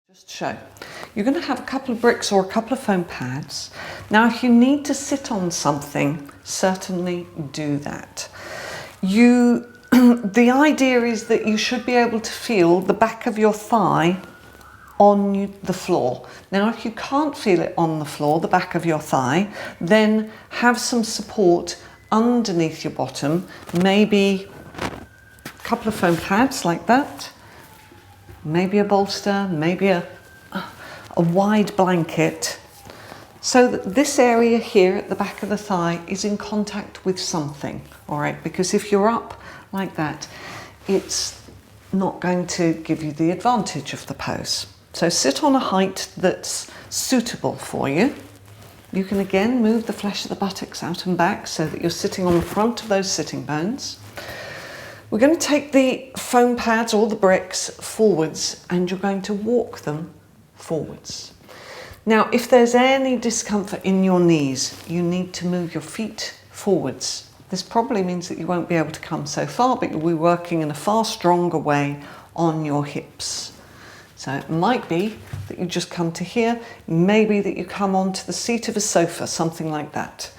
Just show. You're going to have a couple of bricks or a couple of foam pads. Now, if you need to sit on something, certainly do that. The idea is that you should be able to feel the back of your thigh on the floor. Now, if you can't feel it on the floor, the back of your thigh, then have some support underneath your bottom, maybe a couple of foam pads like that. Maybe a bolster, maybe a wide blanket, so that this area here at the back of the thigh is in contact with something, all right? Because if you're up like that, it's not going to give you the advantage of the pose. So sit on a height that's suitable for you. You can again move the flesh of the buttocks out and back so that you're sitting on the front of those sitting bones. We're going to take the foam pads or the bricks forwards, and you're going to walk them forwards. Now, if there's any discomfort in your knees, you need to move your feet forwards. This probably means that you won't be able to come so far, but you'll be working in a far stronger way on your hips. So it might be that you just come to here, maybe that you come onto the seat of a sofa, something like that.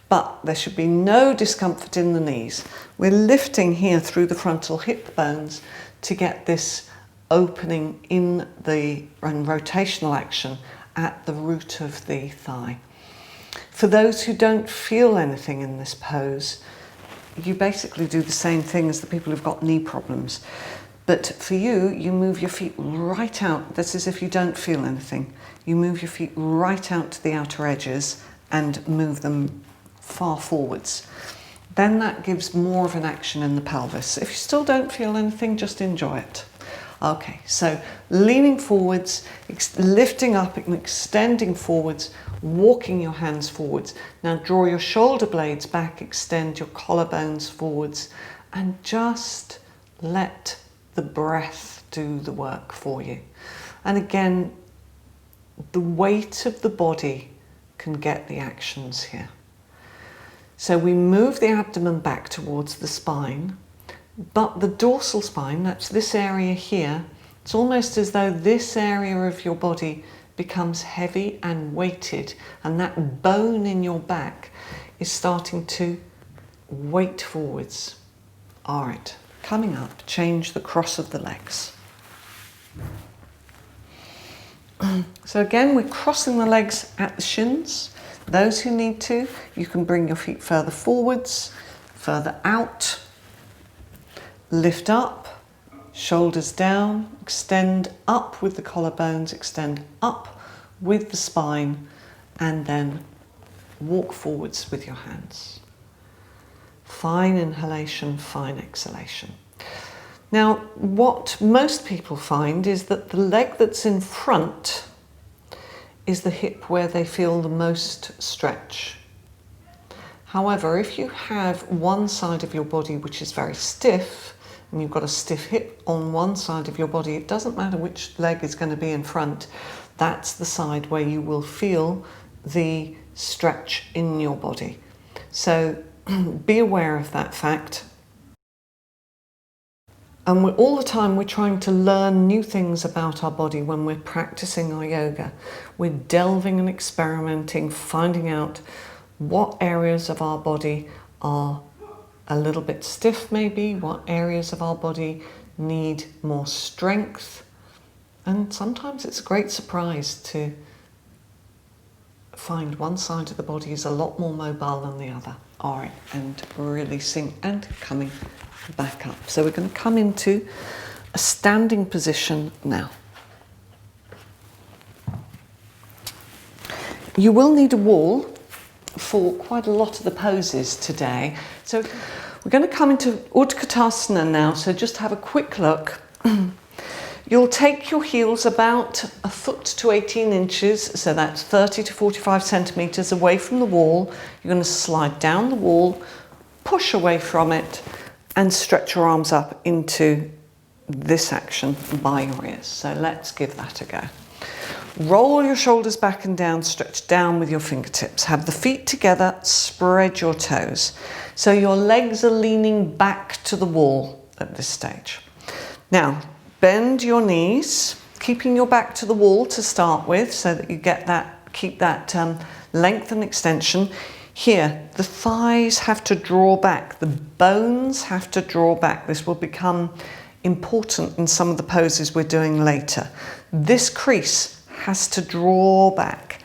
But there should be no discomfort in the knees. We're lifting here through the frontal hip bones to get this opening in the rotational action at the root of the thigh. For those who don't feel anything in this pose, you basically do the same thing as the people who've got knee problems. But for you, you move your feet right out. That's as if you don't feel anything. You move your feet right out to the outer edges and move them far forwards. Then that gives more of an action in the pelvis. If you still don't feel anything, just enjoy it. Okay, so leaning forwards, lifting up and extending forwards, walking your hands forwards. Now draw your shoulder blades back, extend your collarbones forwards, and just let the breath do the work for you. And again, the weight of the body can get the actions here. So we move the abdomen back towards the spine, but the dorsal spine, that's this area here, it's almost as though this area of your body becomes heavy and weighted, and that bone in your back is starting to weight forwards. All right, coming up, change the cross of the legs. So again, we're crossing the legs at the shins. Those who need to, you can bring your feet further forwards, further out, lift up, shoulders down, extend up with the collarbones, extend up with the spine, and then walk forwards with your hands. Fine inhalation, fine exhalation. Now, what most people find is that the leg that's in front is the hip where they feel the most stretch. However, if you have one side of your body which is very stiff, and you've got a stiff hip on one side of your body, it doesn't matter which leg is going to be in front, that's the side where you will feel the stretch in your body. So be aware of that fact. And all the time we're trying to learn new things about our body when we're practicing our yoga. We're delving and experimenting, finding out what areas of our body are a little bit stiff maybe, what areas of our body need more strength. And sometimes it's a great surprise to find one side of the body is a lot more mobile than the other. All right, and releasing and coming back up. So we're going to come into a standing position now. You will need a wall for quite a lot of the poses today. So we're going to come into Utkatasana now, so just have a quick look. You'll take your heels about a foot to 18 inches, so that's 30 to 45 centimeters away from the wall. You're going to slide down the wall, push away from it, and stretch your arms up into this action by your ears. So let's give that a go. Roll your shoulders back and down, stretch down with your fingertips. Have the feet together, spread your toes. So your legs are leaning back to the wall at this stage. Now, bend your knees, keeping your back to the wall to start with so that you get that, keep that length and extension. Here, the thighs have to draw back, the bones have to draw back. This will become important in some of the poses we're doing later. This crease has to draw back.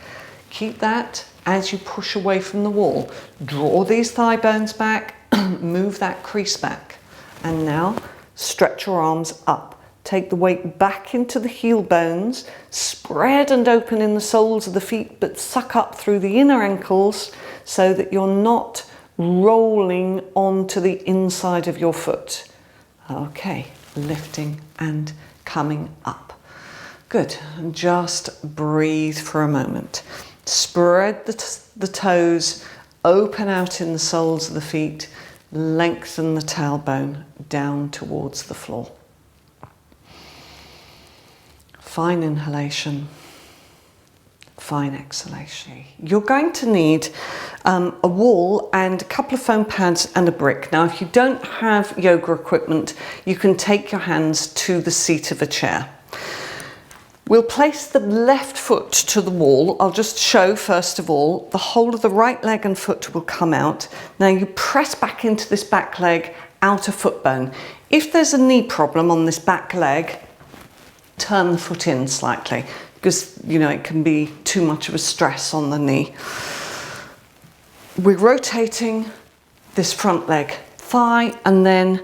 Keep that as you push away from the wall. Draw these thigh bones back, move that crease back. And now stretch your arms up. Take the weight back into the heel bones, spread and open in the soles of the feet, but suck up through the inner ankles so that you're not rolling onto the inside of your foot. Okay, lifting and coming up. Good, and just breathe for a moment. Spread the toes, open out in the soles of the feet, lengthen the tailbone down towards the floor. Fine inhalation, fine exhalation. You're going to need a wall and a couple of foam pads and a brick. Now, if you don't have yoga equipment, you can take your hands to the seat of a chair. We'll place the left foot to the wall. I'll just show first of all, the whole of the right leg and foot will come out. Now you press back into this back leg, outer foot bone. If there's a knee problem on this back leg, turn the foot in slightly because, you know, it can be too much of a stress on the knee. We're rotating this front leg, thigh, and then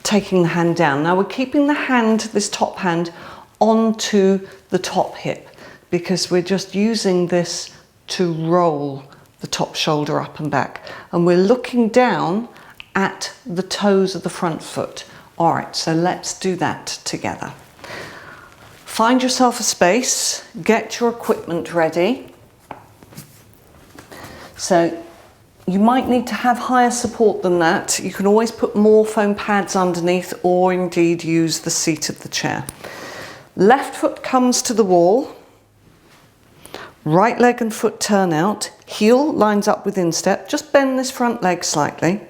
taking the hand down. Now we're keeping the hand, this top hand, onto the top hip because we're just using this to roll the top shoulder up and back. And we're looking down at the toes of the front foot. All right, so let's do that together. Find yourself a space, get your equipment ready. So you might need to have higher support than that. You can always put more foam pads underneath or indeed use the seat of the chair. Left foot comes to the wall, right leg and foot turn out, heel lines up with instep, just bend this front leg slightly.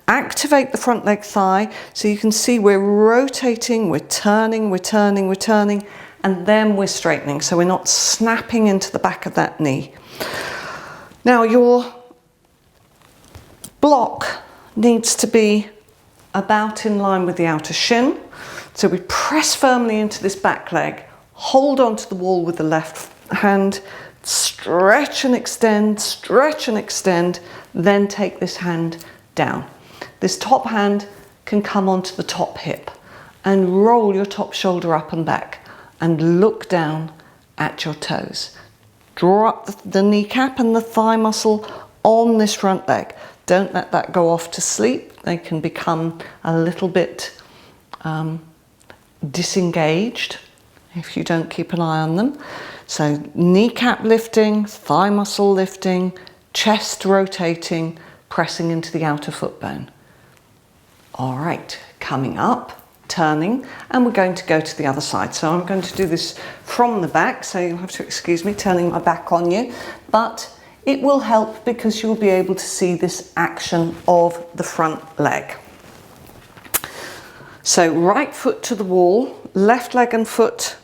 Activate the front leg thigh so you can see we're rotating, we're turning, we're turning, we're turning, and then we're straightening so we're not snapping into the back of that knee. Now your block needs to be about in line with the outer shin. So we press firmly into this back leg, hold onto the wall with the left hand, stretch and extend, then take this hand down. This top hand can come onto the top hip and roll your top shoulder up and back and look down at your toes. Draw up the kneecap and the thigh muscle on this front leg. Don't let that go off to sleep. They can become a little bit disengaged if you don't keep an eye on them. So kneecap lifting, thigh muscle lifting, chest rotating, pressing into the outer foot bone. All right, coming up, turning, and we're going to go to the other side. So I'm going to do this from the back, so you'll have to excuse me turning my back on you, but it will help because you'll be able to see this action of the front leg. So right foot to the wall, left leg and foot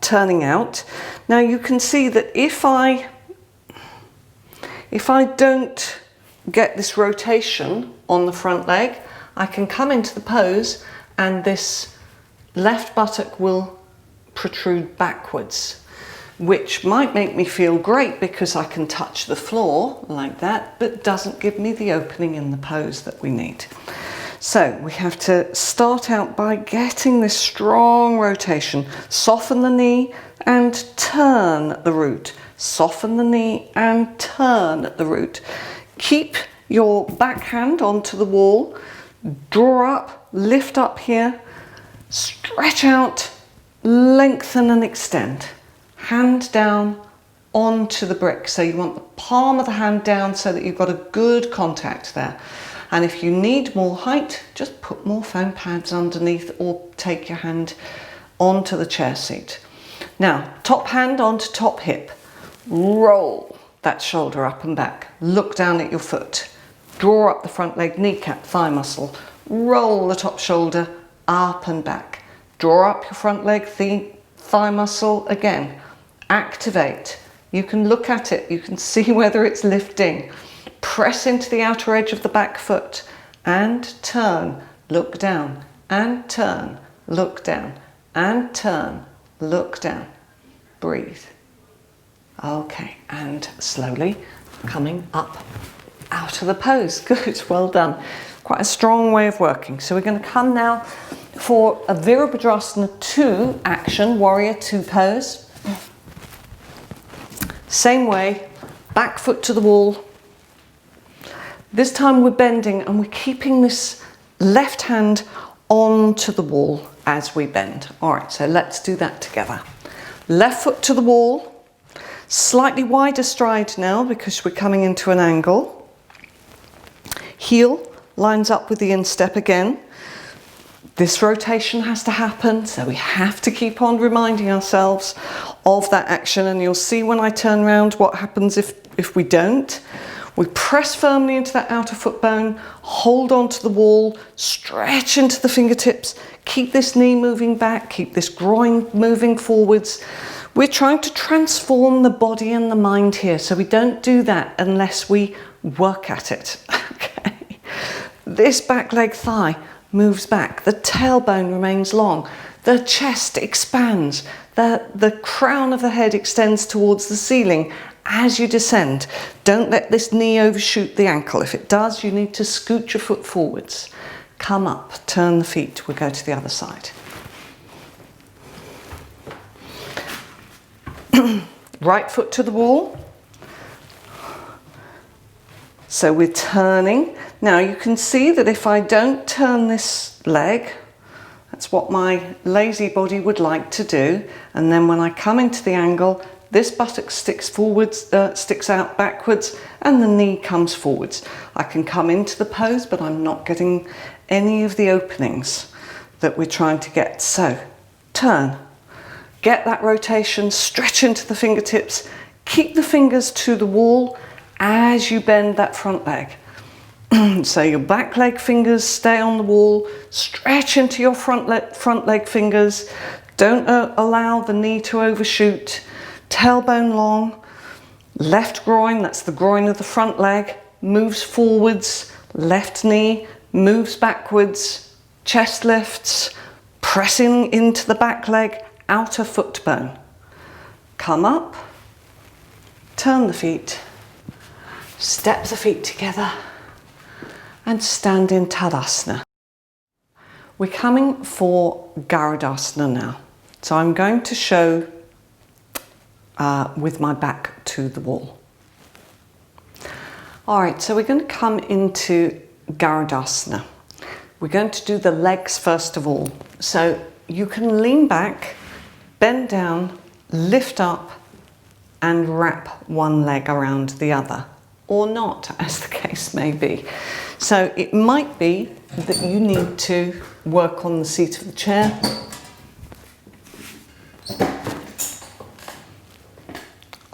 turning out. Now you can see that if I don't get this rotation on the front leg, I can come into the pose and this left buttock will protrude backwards, which might make me feel great because I can touch the floor like that, but doesn't give me the opening in the pose that we need. So we have to start out by getting this strong rotation. Soften the knee and turn at the root. Soften the knee and turn at the root. Keep your back hand onto the wall. Draw up, lift up here, stretch out, lengthen and extend. Hand down onto the brick. So you want the palm of the hand down so that you've got a good contact there. And if you need more height, just put more foam pads underneath or take your hand onto the chair seat. Now, top hand onto top hip. Roll that shoulder up and back. Look down at your foot. Draw up the front leg, kneecap, thigh muscle. Roll the top shoulder up and back. Draw up your front leg, thigh muscle again. Activate. You can look at it, you can see whether it's lifting. Press into the outer edge of the back foot and turn, look down, and turn, look down, and turn, look down. Breathe. Okay, and slowly coming up out of the pose. Good, well done. Quite a strong way of working. So we're going to come now for a Virabhadrasana 2 action, Warrior 2 pose. Same way, back foot to the wall. This time we're bending and we're keeping this left hand onto the wall as we bend. All right, so let's do that together. Left foot to the wall, slightly wider stride now because we're coming into an angle. Heel lines up with the instep again. This rotation has to happen, so we have to keep on reminding ourselves of that action, and you'll see when I turn around what happens if we don't. We press firmly into that outer foot bone, hold on to the wall, stretch into the fingertips, keep this knee moving back, keep this groin moving forwards. We're trying to transform the body and the mind here, so we don't do that unless we work at it. Okay. This back leg thigh moves back, the tailbone remains long, the chest expands, the crown of the head extends towards the ceiling as you descend. Don't let this knee overshoot the ankle. If it does, you need to scoot your foot forwards. Come up, turn the feet, we'll go to the other side. Right foot to the wall. So we're turning. Now you can see that if I don't turn this leg, that's what my lazy body would like to do. And then when I come into the angle, this buttock sticks forwards, sticks out backwards, and the knee comes forwards. I can come into the pose, but I'm not getting any of the openings that we're trying to get. So turn, get that rotation, stretch into the fingertips, keep the fingers to the wall as you bend that front leg. So your back leg fingers stay on the wall, stretch into your front leg fingers, don't allow the knee to overshoot, tailbone long, left groin, that's the groin of the front leg, moves forwards, left knee moves backwards, chest lifts, pressing into the back leg, outer foot bone. Come up, turn the feet, step the feet together, and stand in Tadasana. We're coming for Garudasana now. So I'm going to show with my back to the wall. All right, so we're going to come into Garudasana. We're going to do the legs first of all. So you can lean back, bend down, lift up, and wrap one leg around the other, or not, as the case may be. So it might be that you need to work on the seat of the chair.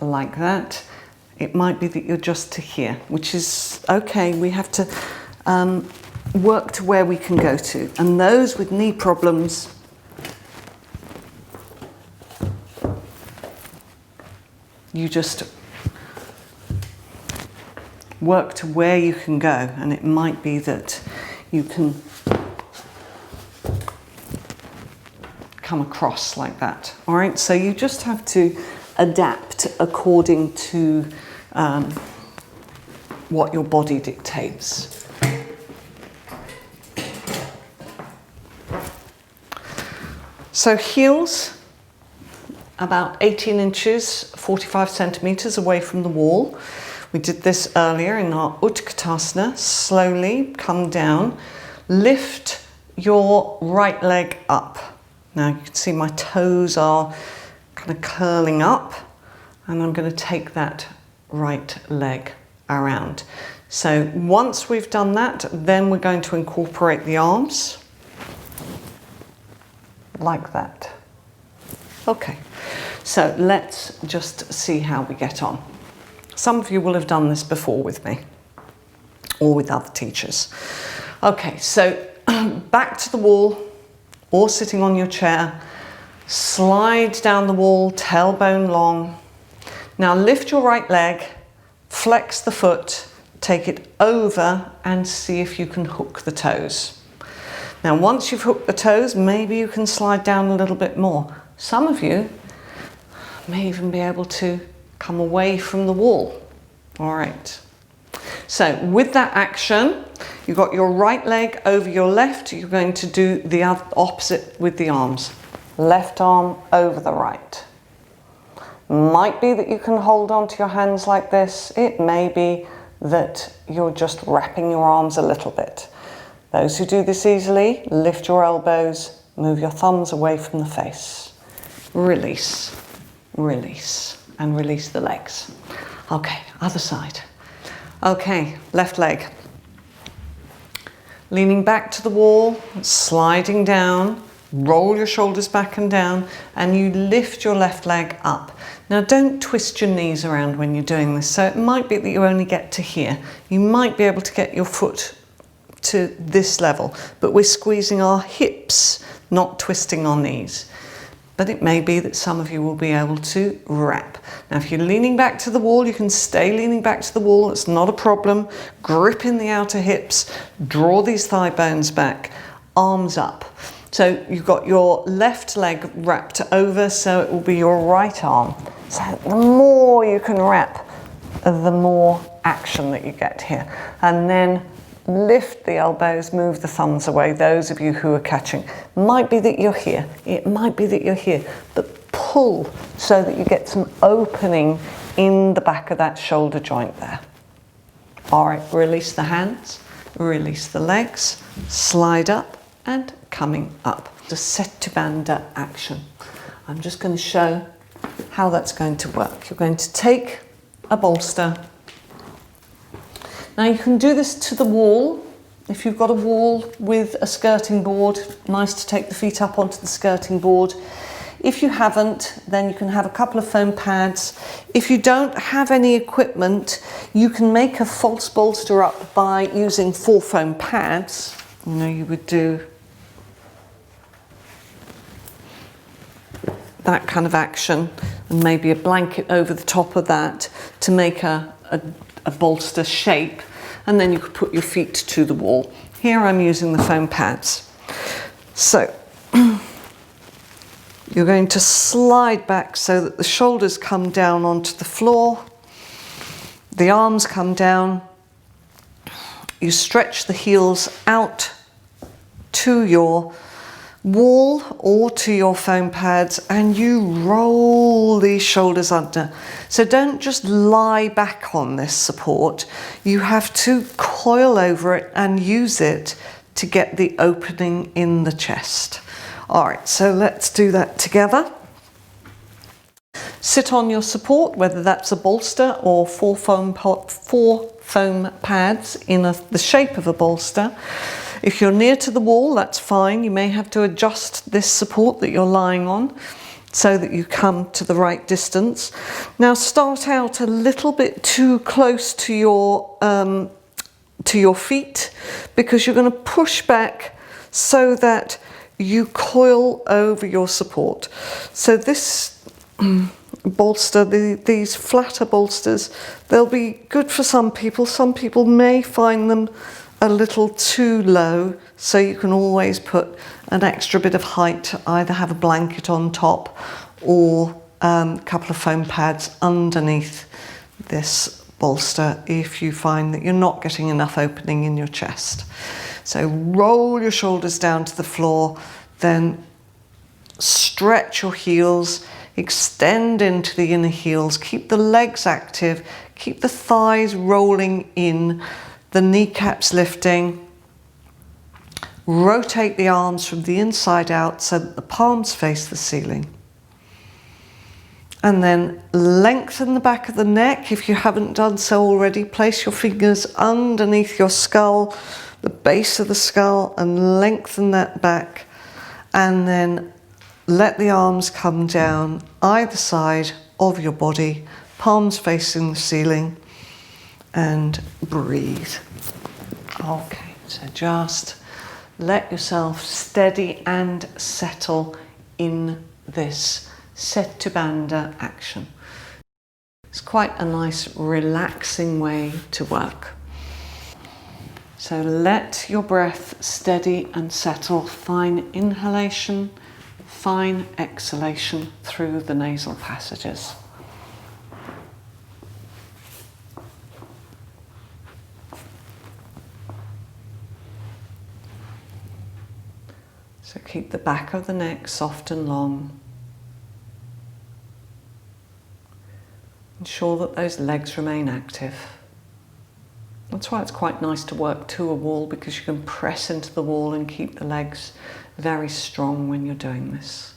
Like that. It might be that you're just to here, which is okay. We have to work to where we can go to. And those with knee problems, you just work to where you can go, and it might be that you can come across like that. All right, so you just have to adapt according to what your body dictates. So heels about 18 inches, 45 centimeters away from the wall. We did this earlier in our Utkatasana. Slowly come down, lift your right leg up. Now you can see my toes are kind of curling up, and I'm going to take that right leg around. So once we've done that, then we're going to incorporate the arms like that. Okay, so let's just see how we get on. Some of you will have done this before with me or with other teachers. Okay, so back to the wall or sitting on your chair, Slide down the wall, tailbone long. Now lift your right leg, flex the foot, take it over and see if you can hook the toes. Now once you've hooked the toes, maybe you can slide down a little bit more. Some of you may even be able to come away from the wall. All right. So with that action, you've got your right leg over your left. You're going to do the opposite with the arms. Left arm over the right. Might be that you can hold on to your hands like this. It may be that you're just wrapping your arms a little bit. Those who do this easily, lift your elbows, move your thumbs away from the face. Release, release, and release the legs. Okay, other side. Okay, left leg. Leaning back to the wall, sliding down, roll your shoulders back and down, and you lift your left leg up. Now don't twist your knees around when you're doing this. So it might be that you only get to here. You might be able to get your foot to this level, but we're squeezing our hips, not twisting our knees. But it may be that some of you will be able to wrap. Now if you're leaning back to the wall, you can stay leaning back to the wall, it's not a problem. Grip in the outer hips, draw these thigh bones back, arms up. So you've got your left leg wrapped over, so it will be your right arm. So the more you can wrap, the more action that you get here. And then lift the elbows, move the thumbs away, those of you who are catching. Might be that you're here, it might be that you're here, but pull so that you get some opening in the back of that shoulder joint there. All right, release the hands, release the legs, slide up and coming up. The Setu action. I'm just going to show how that's going to work. You're going to take a bolster. Now you can do this to the wall. If you've got a wall with a skirting board, nice to take the feet up onto the skirting board. If you haven't, then you can have a couple of foam pads. If you don't have any equipment, you can make a false bolster up by using 4 foam pads. You know, you would do that kind of action and maybe a blanket over the top of that to make a bolster shape, and then you could put your feet to the wall. Here I'm using the foam pads. So you're going to slide back so that the shoulders come down onto the floor, the arms come down, you stretch the heels out to your wall or to your foam pads and you roll these shoulders under. So don't just lie back on this support, you have to coil over it and use it to get the opening in the chest. All right, so let's do that together. Sit on your support, whether that's a bolster or 4 foam pads in the shape of a bolster. If you're near to the wall, that's fine. You may have to adjust this support that you're lying on so that you come to the right distance. Now start out a little bit too close to your feet, because you're going to push back so that you coil over your support. So this bolster, these flatter bolsters, they'll be good for some people. Some people may find them a little too low, so you can always put an extra bit of height, either have a blanket on top or a couple of foam pads underneath this bolster if you find that you're not getting enough opening in your chest. So roll your shoulders down to the floor, then stretch your heels, extend into the inner heels, keep the legs active, keep the thighs rolling in, the kneecaps lifting. Rotate the arms from the inside out so that the palms face the ceiling. And then lengthen the back of the neck. If you haven't done so already, place your fingers underneath your skull, the base of the skull, and lengthen that back. And then let the arms come down either side of your body, palms facing the ceiling, and breathe. Okay, so just let yourself steady and settle in this Setubandha action. It's quite a nice relaxing way to work. So let your breath steady and settle. Fine inhalation, fine exhalation through the nasal passages. So keep the back of the neck soft and long. Ensure that those legs remain active. That's why it's quite nice to work to a wall, because you can press into the wall and keep the legs very strong when you're doing this.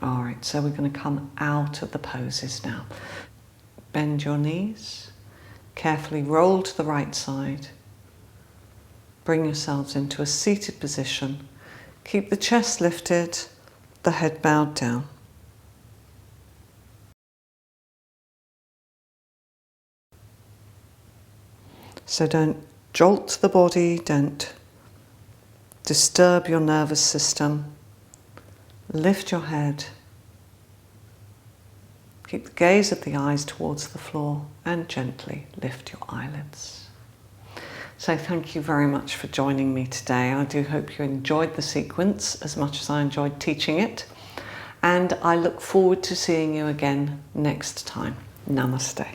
All right, so we're going to come out of the poses now. Bend your knees, carefully roll to the right side. Bring yourselves into a seated position. Keep the chest lifted, the head bowed down. So don't jolt the body, don't disturb your nervous system. Lift your head. Keep the gaze of the eyes towards the floor and gently lift your eyelids. So thank you very much for joining me today. I do hope you enjoyed the sequence as much as I enjoyed teaching it. And I look forward to seeing you again next time. Namaste.